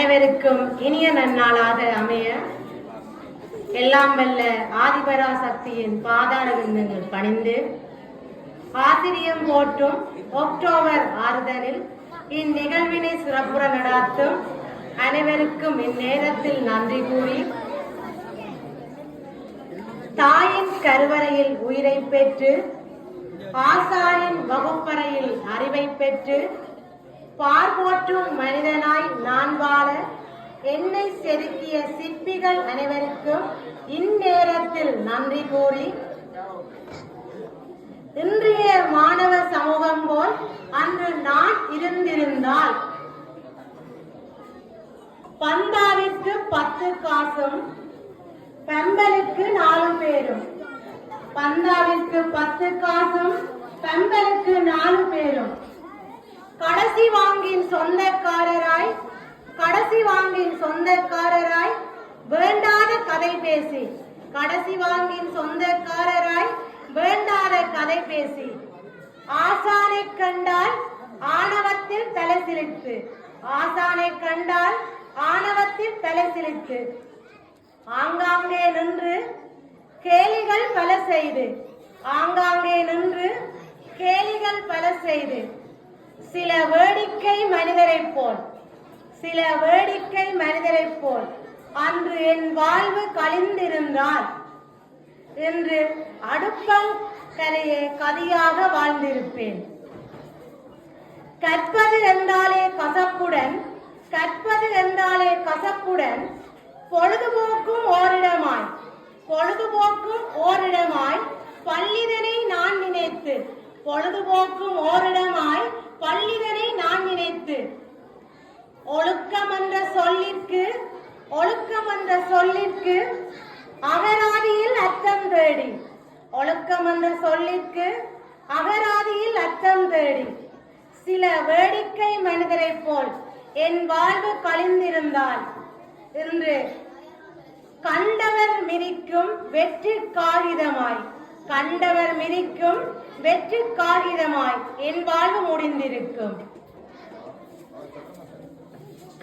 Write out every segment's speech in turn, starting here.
அனைவருக்கும் இனிய நன்னாளாக அமைய எல்லாம் வல்ல ஆதிபராசக்தியின் பாதார விந்தங்கள் பணிந்து ஆசிரியம் போற்றும் அக்டோபர் ஆறுதலில் இந்நிகழ்வினை சிறப்புற நடாத்தும் அனைவருக்கும் இந்நேரத்தில் நன்றி கூறி தாயின் கருவறையில் உயிரை பெற்று ஆசானின் வகுப்பறையில் அறிவை பெற்று பார்போற்றும் மனிதனாய் நான் வாழ என்னை செதுக்கிய சிற்பிகள் அனைவருக்கும் இந்நேரத்தில் நன்றி கூறி இன்றைய மாணவ சமூகம் போல் அன்று நான் இருந்திருந்தால் பந்தாவிற்கு 10 காசும் பெம்பலுக்கு 4 பேரும், பந்தாவிற்கு 10 காசும் பெம்பலுக்கு 4 பேரும், கடைசி வாங்கின் சொந்தக்காரராய் வேண்டாத கதை பேசி, கடைசி வாங்கின் சொந்தக்காரராய் வேண்டாத கதை பேசி ஆசானை கண்டால் ஆணவத்தில் தலை சிலித்து, ஆசானை கண்டால் ஆணவத்தில் தலை சிலித்து ஆங்காங்கே நின்று கேலிகள் பல செய்து, ஆங்காங்கே நின்று கேலிகள் பல செய்து சில வேடிக்கை மனிதரைப் போல் அன்று என் வாழ்வு கழிந்திருந்தால் என்று அடுப்பங்கரையே கதியாக வாழ்ந்திருப்பேன். கற்பது என்றாலே கசப்புடன் பொழுதுபோக்கும் ஓரிடமாய் பள்ளிதனை நான் நினைத்து, பொழுதுபோக்கும் ஓரிடமாய் பள்ளிதனை நான் நினைத்து ஒழுக்கம் என்ற சொல்லிற்கு அகராதியில் அர்த்தம் தேடி, ஒழுக்கம் என்ற சொல்லிற்கு அகராதியில் அர்த்தம் தேடி சில வேடிக்கை மனிதரைப் போல் என் வாழ்வு கழிந்திருந்தால் என்று கண்டவர் மிதிக்கும் வெற்றி காகிதமாய் என் வாழ்வு முடிந்திருக்கும்.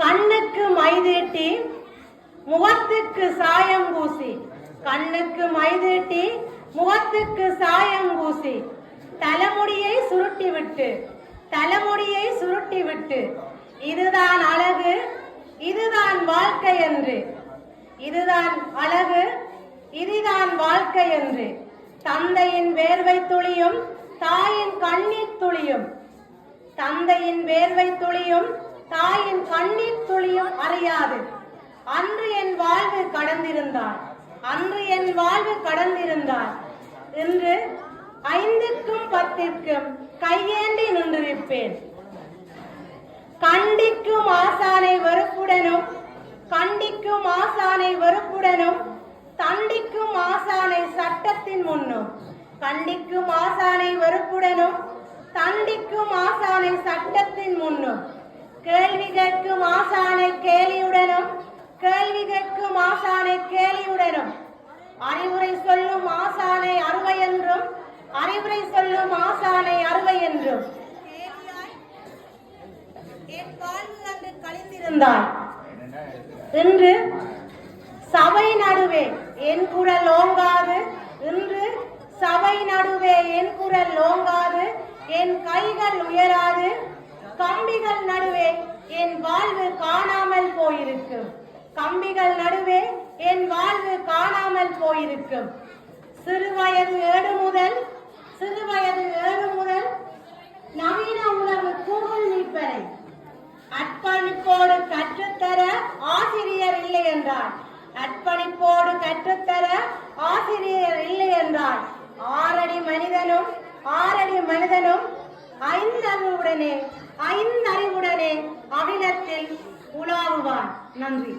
கண்ணுக்கு மைதீட்டி முகத்துக்கு சாயம் பூசி தலைமுடியை சுருட்டிவிட்டு இதுதான் அழகு, இதுதான் வாழ்க்கை என்று தந்தையின் வேர்வை துளியும் தாயின் கண்ணீர் துளியும் அறியாது அன்று என் வாழ்வு கடந்திருந்தார் இன்று 5க்கும் 10க்கும் கையேந்தி நின்றிருப்பேன். கண்டிக்கும் ஆசானை வெறுப்புடனும் தண்டிக்கும் ஆசானை சட்டத்தின் முன்னும் கேள்வி கேட்கும் ஆசானை கேலியுடனும் அறிவுரை சொல்லும் ஆசானை அறுவை என்றும் என் வாழ்வு அன்று கழிந்திருந்தார். இன்று சபை நடுவே என் குரல் ஓங்காது, என் கைகள் உயராது, கம்பிகள் நடுவே என் வாழ்வு காணாமல் போயிருக்கும். சிறுவயது ஏடு முதல் நவீன உலக கூகுள் மீட்பரை அர்ப்பணிப்போடு கற்றுத்தர ஆசிரியர் இல்லை என்றார். 6 அடி மனிதனும் 5 அறிவுடனே அகிலத்தில் உலாவுவான். நன்றி.